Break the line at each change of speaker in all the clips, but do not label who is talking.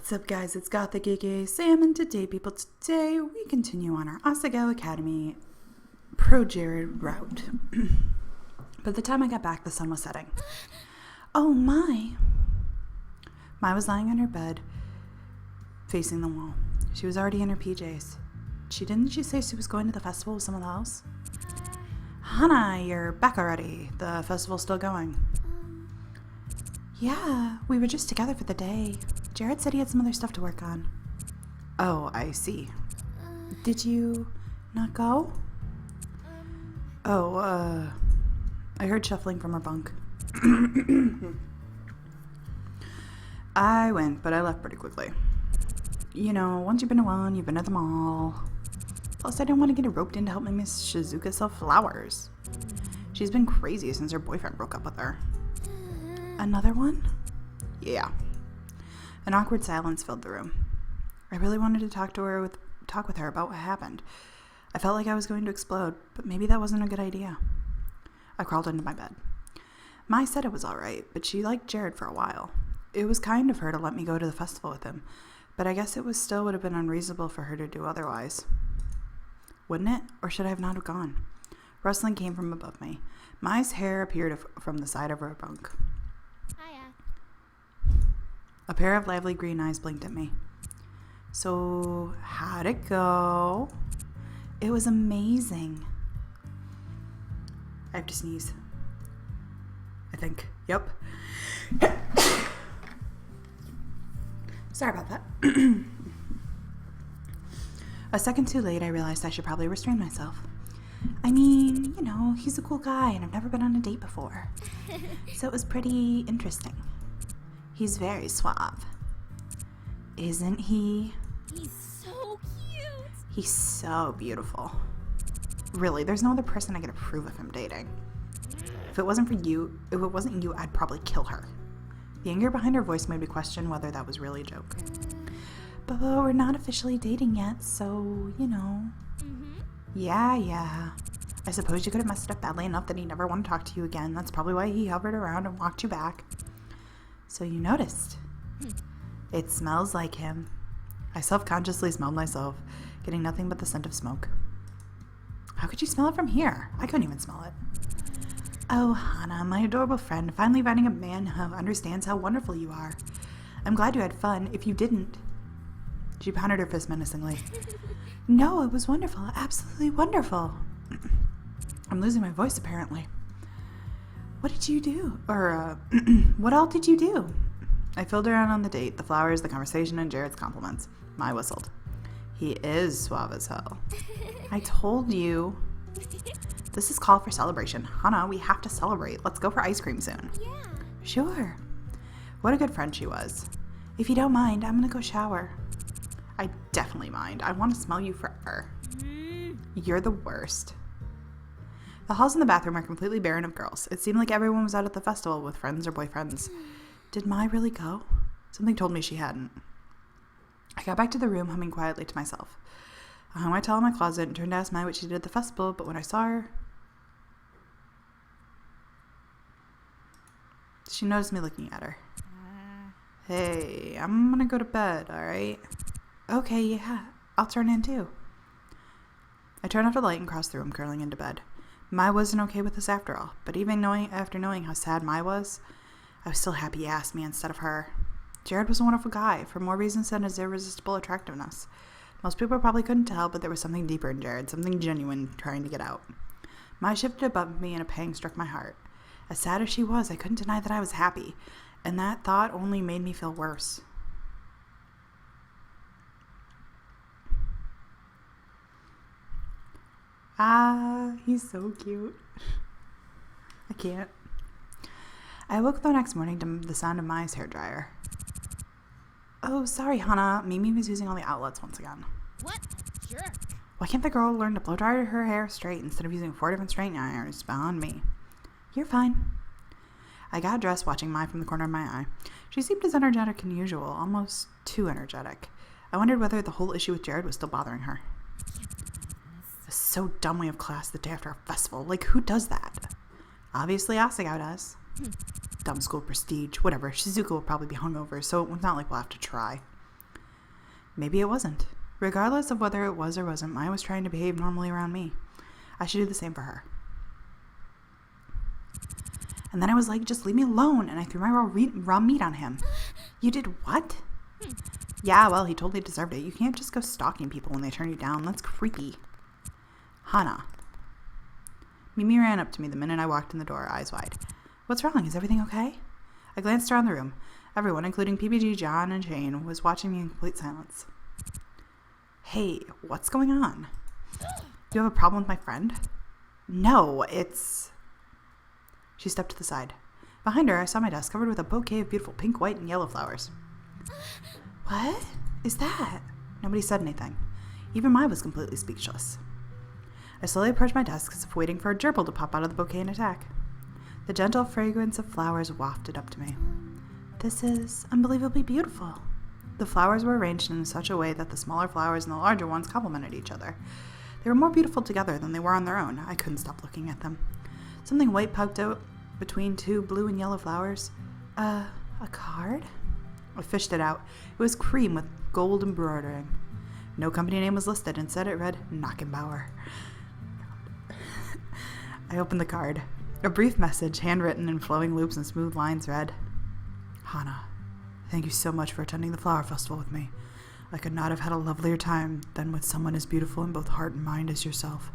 What's up, guys? It's Gothiccornila Sam, and today we continue on our Asagao Academy pro-Jared route. By the time I got back, the sun was setting. Oh my! Mai was lying on her bed, facing the wall. She was already in her PJs. Didn't she say she was going to the festival with someone else? Hana, you're back already. The festival's still going. Yeah, we were just together for the day. Jared said he had some other stuff to work on. Oh, I see. Did you not go? I heard shuffling from her bunk. I went, but I left pretty quickly. You know, once you've been to one, you've been to them all. Plus, I didn't want to get roped in to help my Miss Shizuka sell flowers. She's been crazy since her boyfriend broke up with her. Another one? Yeah. An awkward silence filled the room. I really wanted to talk with her about what happened. I felt like I was going to explode, but maybe that wasn't a good idea. I crawled into my bed. Mai said it was all right, but she liked Jared for a while. It was kind of her to let me go to the festival with him, but I guess it would have been unreasonable for her to do otherwise. Wouldn't it? Or should I have not gone? Rustling came from above me. Mai's hair appeared from the side of her bunk. A pair of lively green eyes blinked at me. So, how'd it go? It was amazing. I have to sneeze. I think. Yep. Sorry about that. A second too late, I realized I should probably restrain myself. I mean, you know, he's a cool guy and I've never been on a date before. So it was pretty interesting. He's very suave. Isn't he?
He's so cute.
He's so beautiful. Really, there's no other person I could approve of him dating. If it wasn't you, I'd probably kill her. The anger behind her voice made me question whether that was really a joke. But we're not officially dating yet, so, you know. Yeah. I suppose you could have messed it up badly enough that he never wanted to talk to you again. That's probably why he hovered around and walked you back. So you noticed. It smells like him. I self-consciously smelled myself, getting nothing but the scent of smoke. How could you smell it from here? I couldn't even smell it. Oh, Hana, my adorable friend, finally finding a man who understands how wonderful you are. I'm glad you had fun. If you didn't... She pounded her fist menacingly. No, it was wonderful. Absolutely wonderful. I'm losing my voice, apparently. What did you do? What all did you do? I filled her in on the date, the flowers, the conversation, and Jared's compliments. Mai whistled. He is suave as hell. I told you. This is call for celebration. Hana, we have to celebrate. Let's go for ice cream soon.
Yeah.
Sure. What a good friend she was. If you don't mind, I'm gonna go shower. I definitely mind. I want to smell you forever. You're the worst. The halls in the bathroom are completely barren of girls. It seemed like everyone was out at the festival with friends or boyfriends. Did Mai really go? Something told me she hadn't. I got back to the room, humming quietly to myself. I hung my towel in my closet and turned to ask Mai what she did at the festival, but when I saw her... She noticed me looking at her. Hey, I'm gonna go to bed, alright? Okay, yeah. I'll turn in too. I turned off the light and crossed the room, curling into bed. Mai wasn't okay with this after all, but even after knowing how sad Mai was, I was still happy he asked me instead of her. Jared was a wonderful guy, for more reasons than his irresistible attractiveness. Most people probably couldn't tell, but there was something deeper in Jared, something genuine trying to get out. Mai shifted above me and a pang struck my heart. As sad as she was, I couldn't deny that I was happy, and that thought only made me feel worse. He's so cute. I can't. I woke the next morning to the sound of Mai's hairdryer. Oh, sorry, Hana. Mimi was using all the outlets once again.
What? Jerk.
Why can't the girl learn to blow dry her hair straight instead of using 4 different straightening irons? Beyond me. You're fine. I got dressed, watching Mai from the corner of my eye. She seemed as energetic as usual, almost too energetic. I wondered whether the whole issue with Jared was still bothering her. It's so dumb we have class the day after a festival. Like, who does that? Obviously, Asagao does. Dumb school prestige, whatever. Shizuka will probably be hungover, so it's not like we'll have to try. Maybe it wasn't. Regardless of whether it was or wasn't, Maya was trying to behave normally around me. I should do the same for her. And then I was like, just leave me alone, and I threw my raw meat on him. You did what? Yeah, well, he totally deserved it. You can't just go stalking people when they turn you down. That's creepy. Hana. Mimi ran up to me the minute I walked in the door, eyes wide. What's wrong? Is everything okay? I glanced around the room. Everyone, including PBG, John, and Shane, was watching me in complete silence. Hey, what's going on? Do you have a problem with my friend? No, it's... She stepped to the side. Behind her, I saw my desk covered with a bouquet of beautiful pink, white, and yellow flowers. What is that? Nobody said anything. Even Maya was completely speechless. I slowly approached my desk as if waiting for a gerbil to pop out of the bouquet and attack. The gentle fragrance of flowers wafted up to me. This is unbelievably beautiful. The flowers were arranged in such a way that the smaller flowers and the larger ones complemented each other. They were more beautiful together than they were on their own. I couldn't stop looking at them. Something white poked out between two blue and yellow flowers. A card? I fished it out. It was cream with gold embroidering. No company name was listed. Instead, it read Knockenbauer. I opened the card. A brief message, handwritten in flowing loops and smooth lines, read, Hana, thank you so much for attending the flower festival with me. I could not have had a lovelier time than with someone as beautiful in both heart and mind as yourself.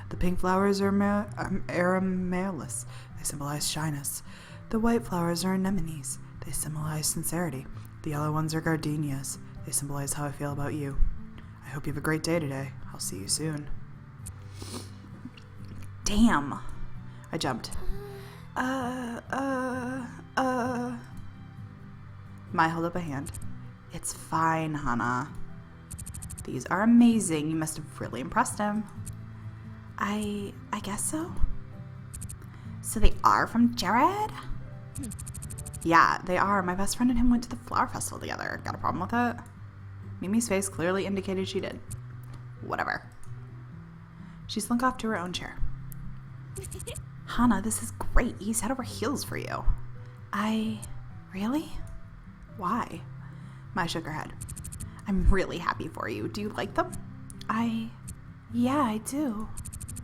The pink flowers are amaryllis. They symbolize shyness. The white flowers are anemones. They symbolize sincerity. The yellow ones are gardenias. They symbolize how I feel about you. I hope you have a great day today. I'll see you soon. Damn. I jumped. Mai held up a hand. It's fine, Hana. These are amazing. You must have really impressed him. I guess so. So they are from Jared? Yeah, they are. My best friend and him went to the flower festival together. Got a problem with it? Mimi's face clearly indicated she did. Whatever. She slunk off to her own chair. Hana, this is great. He's head over heels for you. Really? Why? Mai shook her head. I'm really happy for you. Do you like them? Yeah, I do.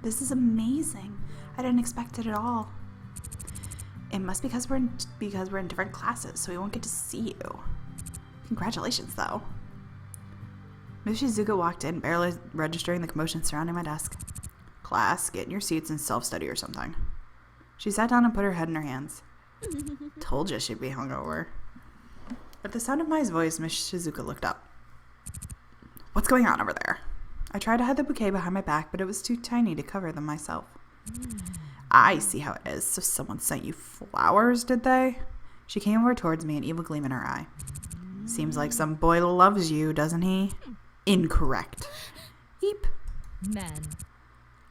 This is amazing. I didn't expect it at all. It must be because we're in different classes, so we won't get to see you. Congratulations, though. Miss Shizuka walked in, barely registering the commotion surrounding my desk. Class, get in your seats and self-study or something. She sat down and put her head in her hands. Told you she'd be hungover. At the sound of Mai's voice, Miss Shizuka looked up. What's going on over there? I tried to hide the bouquet behind my back, but it was too tiny to cover them myself. I see how it is. So someone sent you flowers, did they? She came over towards me, an evil gleam in her eye. Seems like some boy loves you, doesn't he? Incorrect. Eep.
Men.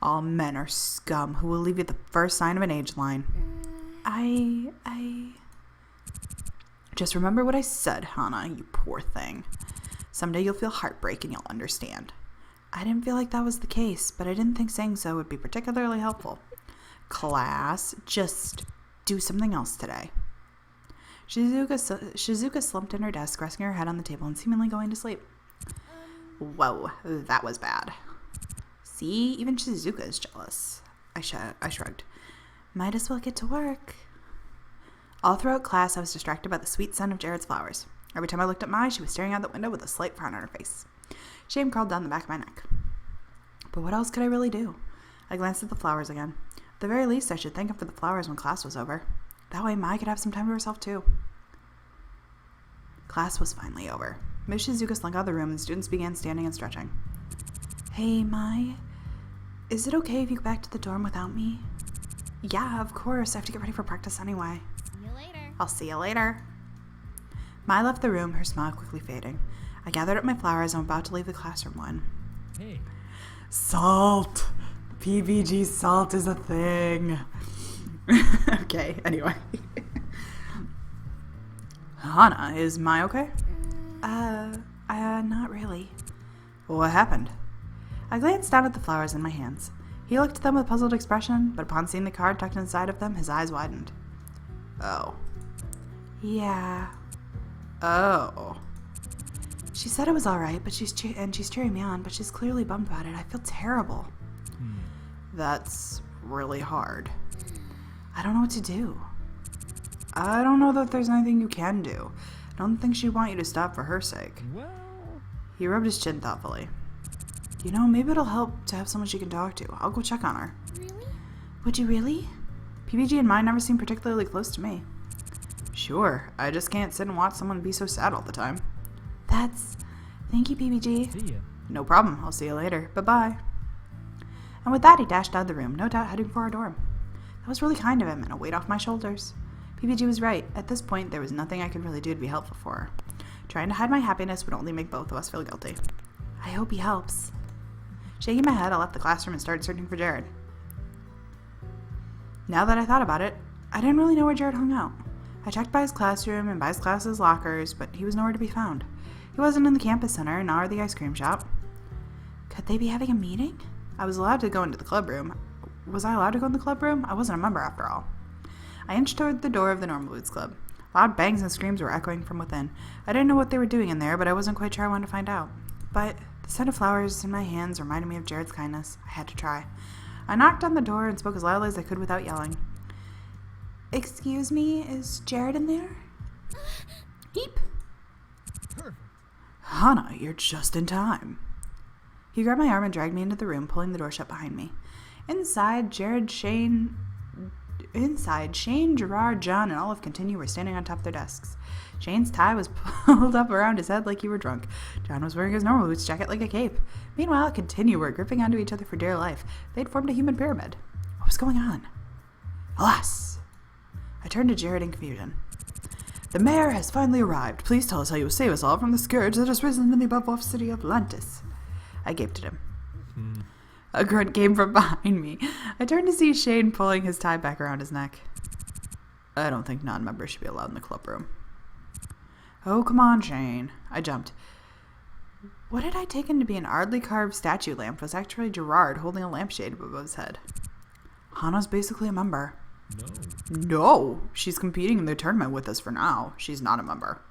All men are scum who will leave you at the first sign of an age line. Just remember what I said, Hana, you poor thing. Someday you'll feel heartbreak and you'll understand. I didn't feel like that was the case, but I didn't think saying so would be particularly helpful. Class, just do something else today. Shizuka slumped in her desk, resting her head on the table and seemingly going to sleep. Whoa, that was bad. See, even Shizuka is jealous. I shrugged. Might as well get to work. All throughout class, I was distracted by the sweet scent of Jared's flowers. Every time I looked at Mai, she was staring out the window with a slight frown on her face. Shame crawled down the back of my neck. But what else could I really do? I glanced at the flowers again. At the very least, I should thank him for the flowers when class was over. That way Mai could have some time to herself, too. Class was finally over. Miss Shizuka slunk out of the room and students began standing and stretching. Hey, Mai. Is it okay if you go back to the dorm without me? Yeah, of course. I have to get ready for practice anyway.
See you later.
I'll see you later. Mai left the room, her smile quickly fading. I gathered up my flowers and I'm about to leave the classroom when...
Hey.
Salt! PBG salt is a thing. Okay, anyway. Hana, is Mai okay? Not really. What happened? I glanced down at the flowers in my hands. He looked at them with a puzzled expression, but upon seeing the card tucked inside of them, his eyes widened. Oh. Yeah. Oh. She said it was alright, but she's cheering me on, but she's clearly bummed about it. I feel terrible. That's really hard. I don't know what to do. I don't know that there's anything you can do. I don't think she'd want you to stop for her sake.
Well...
He rubbed his chin thoughtfully. You know, maybe it'll help to have someone she can talk to. I'll go check on her.
Really?
Would you really? PBG and mine never seem particularly close to me. Sure, I just can't sit and watch someone be so sad all the time. Thank you, PBG.
See ya.
No problem. I'll see you later. Bye-bye. And with that, he dashed out of the room, no doubt heading for our dorm. That was really kind of him, and a weight off my shoulders. PBG was right. At this point, there was nothing I could really do to be helpful for her. Trying to hide my happiness would only make both of us feel guilty. I hope he helps. Shaking my head, I left the classroom and started searching for Jared. Now that I thought about it, I didn't really know where Jared hung out. I checked by his classroom and by his class's lockers, but he was nowhere to be found. He wasn't in the campus center, nor the ice cream shop. Could they be having a meeting? I was allowed to go into the club room. Was I allowed to go in the club room? I wasn't a member after all. I inched toward the door of the Normal Boots Club. Loud bangs and screams were echoing from within. I didn't know what they were doing in there, but I wasn't quite sure I wanted to find out. But the scent of flowers in my hands reminded me of Jared's kindness. I had to try. I knocked on the door and spoke as loudly as I could without yelling. Excuse me, is Jared in there? Eep.
Perfect.
Hana, you're just in time. He grabbed my arm and dragged me into the room, pulling the door shut behind me. Inside, Shane, Gerard, John, and Olive Continue were standing on top of their desks. Shane's tie was pulled up around his head like he were drunk. John was wearing his normal boots jacket like a cape. Meanwhile, Continue were gripping onto each other for dear life. They'd formed a human pyramid. What was going on? Alas! I turned to Jared in confusion. The mayor has finally arrived. Please tell us how you will save us all from the scourge that has risen in the above-off city of Atlantis. I gaped at him. A grunt came from behind me. I turned to see Shane pulling his tie back around his neck. I don't think non-members should be allowed in the club room. Oh, come on, Shane. I jumped. What had I taken to be an oddly carved statue lamp was actually Gerard holding a lampshade above his head. Hana's basically a member. No, she's competing in the tournament with us for now. She's not a member.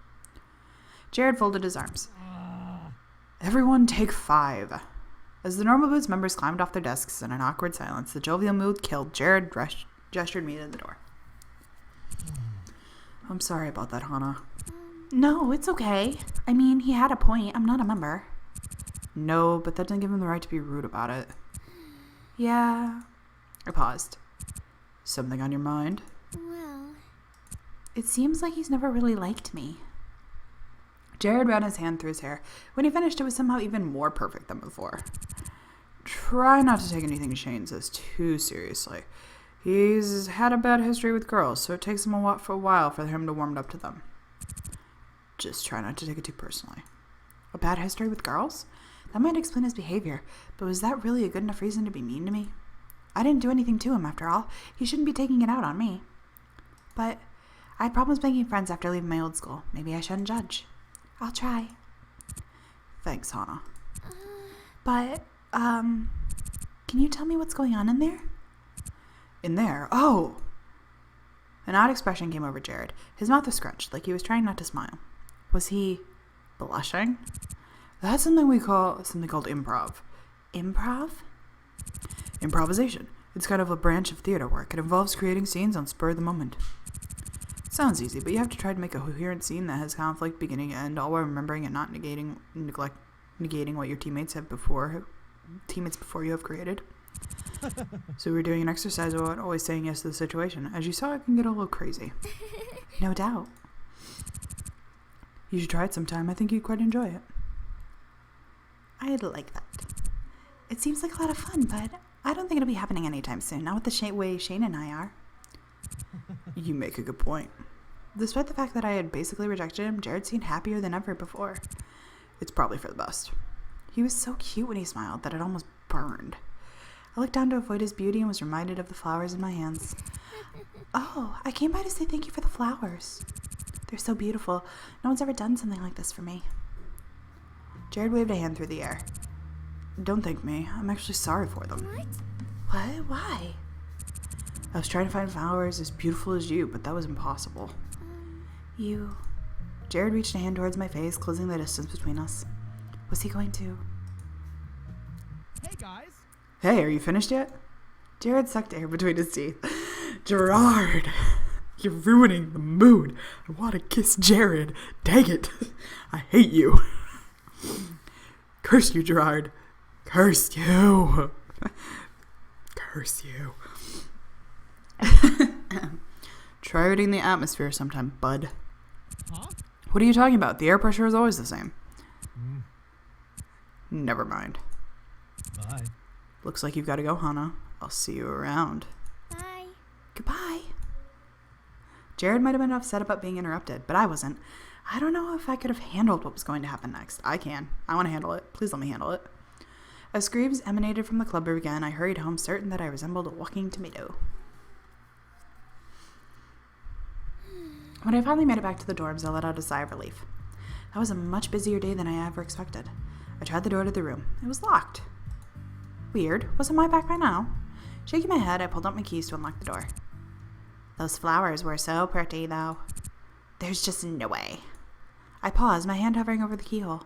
Jared folded his arms. Everyone take 5. As the Normal Boots members climbed off their desks in an awkward silence, the jovial mood killed. Jared gestured me to the door. I'm sorry about that, Hana. No, it's okay. I mean, he had a point. I'm not a member. No, but that didn't give him the right to be rude about it. Yeah. I paused. Something on your mind?
Well...
It seems like he's never really liked me. Jared ran his hand through his hair. When he finished, it was somehow even more perfect than before. Try not to take anything Shane says too seriously. He's had a bad history with girls, so it takes him a while for him to warm up to them. Just try not to take it too personally. A bad history with girls? That might explain his behavior, but was that really a good enough reason to be mean to me? I didn't do anything to him, after all. He shouldn't be taking it out on me. But I had problems making friends after leaving my old school. Maybe I shouldn't judge. I'll try. Thanks, Hana. But, can you tell me what's going on in there? In there? Oh! An odd expression came over Jared. His mouth was scrunched, like he was trying not to smile. Was he blushing? That's something called improv. Improv? Improvisation. It's kind of a branch of theater work. It involves creating scenes on spur of the moment. Sounds easy, but you have to try to make a coherent scene that has conflict beginning and end, all while remembering and not negating what your teammates before you have created. So we're doing an exercise about always saying yes to the situation. As you saw, it can get a little crazy. No doubt. You should try it sometime. I think you'd quite enjoy it. I'd like that. It seems like a lot of fun, but I don't think it'll be happening anytime soon, not with the way Shane and I are. You make a good point. Despite the fact that I had basically rejected him, Jared seemed happier than ever before. It's probably for the best. He was so cute when he smiled that it almost burned. I looked down to avoid his beauty and was reminded of the flowers in my hands. Oh, I came by to say thank you for the flowers. They're so beautiful. No one's ever done something like this for me. Jared waved a hand through the air. Don't thank me. I'm actually sorry for them. What? Why? I was trying to find flowers as beautiful as you, but that was impossible. You Jared reached a hand towards my face, closing the distance between us. Was he going to?
Hey, guys.
Hey, are you finished yet? Jared sucked air between his teeth. Gerard, you're ruining the mood. I want to kiss Jared. Dang it. I hate you. Curse you, Gerard. Curse you. Curse you. Try reading the atmosphere sometime, bud.
Huh?
What are you talking about? The air pressure is always the same. Never mind.
Bye.
Looks like you've got to go, Hana. I'll see you around.
Bye.
Goodbye. Jared might have been upset about being interrupted, but I wasn't. I don't know if I could have handled what was going to happen next. I can. I want to handle it. Please let me handle it. As screams emanated from the club room again, I hurried home, certain that I resembled a walking tomato. When I finally made it back to the dorms, I let out a sigh of relief. That was a much busier day than I ever expected. I tried the door to the room. It was locked. Weird. Wasn't my back by now? Shaking my head, I pulled out my keys to unlock the door. Those flowers were so pretty, though. There's just no way. I paused, my hand hovering over the keyhole.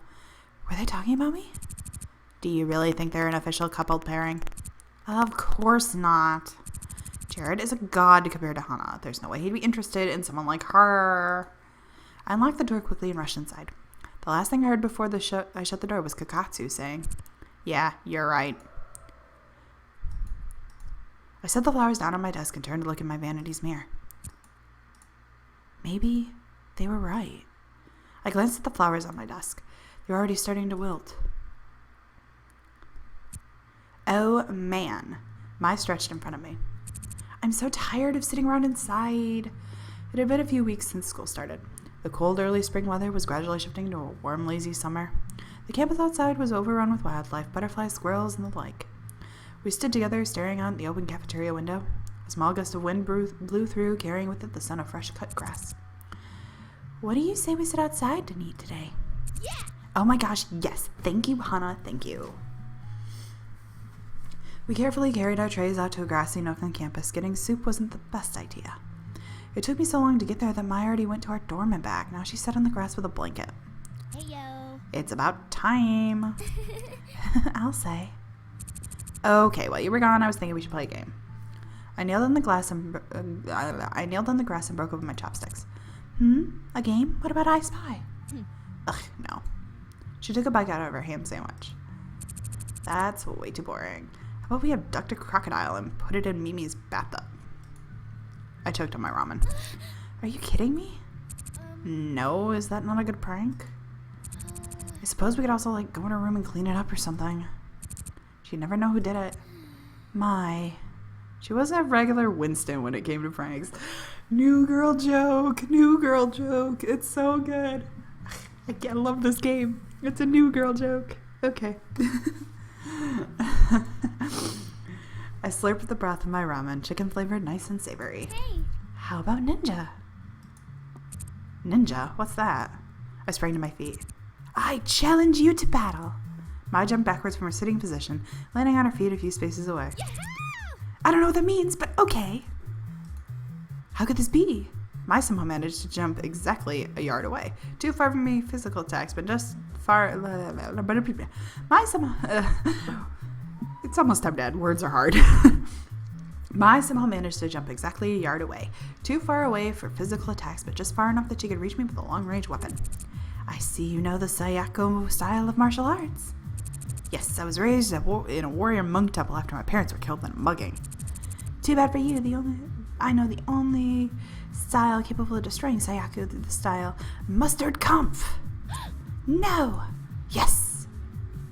Were they talking about me? Do you really think they're an official coupled pairing? Of course not. Jared is a god compared to Hana. There's no way he'd be interested in someone like her. I unlocked the door quickly and rushed inside. The last thing I heard before I shut the door was Kakatsu saying, "Yeah, you're right." I set the flowers down on my desk and turned to look in my vanity's mirror. Maybe they were right. I glanced at the flowers on my desk. They were already starting to wilt. Oh man, Mai stretched in front of me. I'm so tired of sitting around inside. It had been a few weeks since school started. The cold early spring weather was gradually shifting to a warm, lazy summer. The campus outside was overrun with wildlife, butterflies, squirrels, and the like. We stood together, staring out the open cafeteria window. A small gust of wind blew through, carrying with it the scent of fresh-cut grass. What do you say we sit outside to eat today?
Yeah.
Oh my gosh, yes. Thank you, Hana. Thank you. We carefully carried our trays out to a grassy nook on campus. Getting soup wasn't the best idea. It took me so long to get there that Mai already went to our dorm and back. Now she sat on the grass with a blanket.
Hey, yo.
It's about time. I'll say. Okay, while you were gone, I was thinking we should play a game. I nailed on the grass and broke open my chopsticks. A game? What about I Spy? Ugh, no. She took a bite out of her ham sandwich. That's way too boring. How about we abduct a crocodile and put it in Mimi's bathtub? I choked on my ramen. Are you kidding me? No, is that not a good prank? I suppose we could also, go in her room and clean it up or something. She'd never know who did it. She wasn't a regular Winston when it came to pranks. New girl joke. It's so good. I love this game. It's a new girl joke. Okay. I slurped the broth of my ramen, chicken flavored, nice and savory.
Hey.
How about ninja? Ninja? What's that? I sprang to my feet. I challenge you to battle. Mai jumped backwards from her sitting position, landing on her feet a few spaces away.
Yahoo!
I don't know what that means, but okay. How could this be? Mai somehow managed to jump exactly a yard away. Too far from me physical attacks, but just far... Mai somehow... It's almost time to end. Words are hard. Mai somehow managed to jump exactly a yard away. Too far away for physical attacks, but just far enough that she could reach me with a long-range weapon. I see you know the Sayako style of martial arts. Yes, I was raised in a warrior monk temple after my parents were killed in a mugging. Too bad for you. I know the only style capable of destroying Sayako, the style mustard kampf. No! Yes!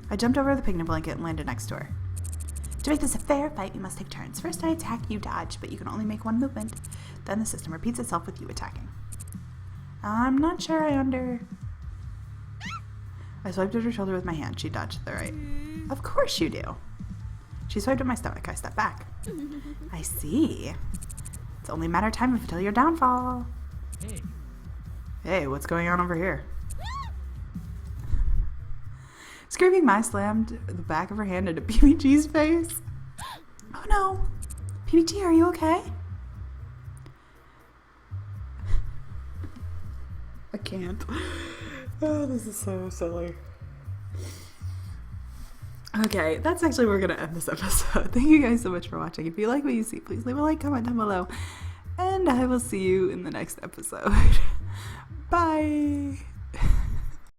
I jumped over the picnic blanket and landed next to her. To make this a fair fight, we must take turns. First I attack, you dodge, but you can only make one movement. Then the system repeats itself with you attacking. I'm not sure I swiped at her shoulder with my hand. She dodged to the right. Of course you do. She swiped at my stomach. I stepped back. I see. It's only a matter of time until your downfall.
Hey.
Hey, what's going on over here? Screaming, Mai slammed the back of her hand into PBG's face. Oh no. PBG, are you okay? I can't. Oh, this is so silly. Okay, that's actually where we're going to end this episode. Thank you guys so much for watching. If you like what you see, please leave a like, comment down below. And I will see you in the next episode. Bye.